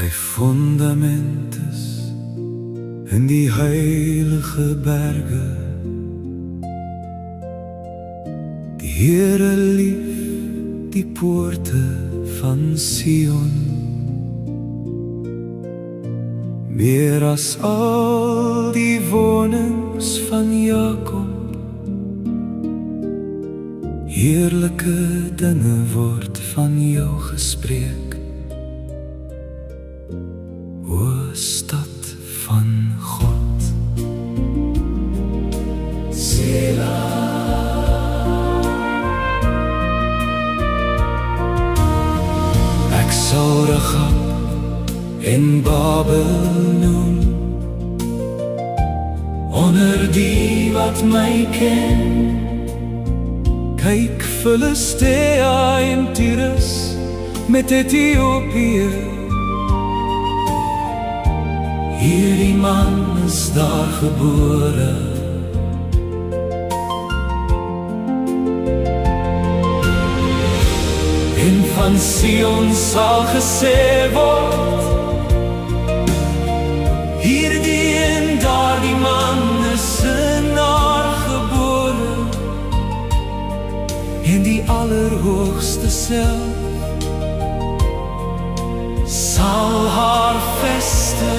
Sy fundament is in die heilige berge. Die Here lief die poorte van Sion, meer as al die wonings van Jakob. Heerlike dinge word van jou gespreek, o stad van God. Selah. Ek sal Ragab en Babel noem, onder die wat my ken. Kyk Filistea en Tyrus met Ethiopië. Hierdie man is daar gebore. En van Sion sal gesê word, hierdie en daardie man is in haar gebore. En die Allerhoogste self sal haar vestig.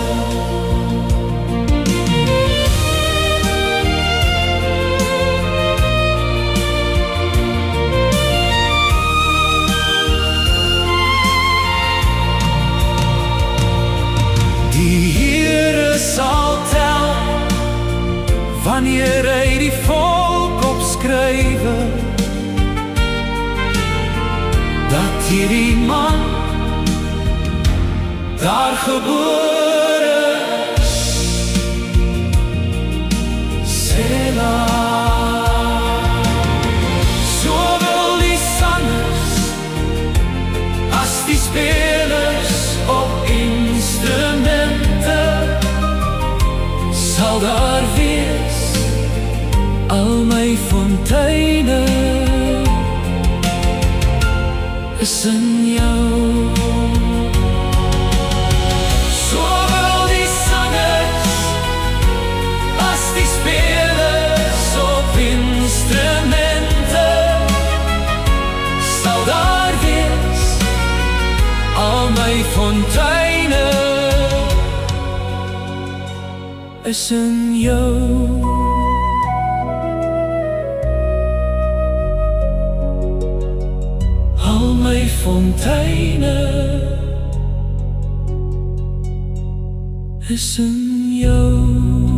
Die Here sal tel wanneer hy die volk opskrywe, dat hierdie man daar gebore is. Selah. So wil die sangers as die spelers op instrumente, sal daar wees al my fonteine is in jou. So wil die sangers as die spelers op instrumente, sal daar wees al my fonteine is in jou. My fonteine is in jou.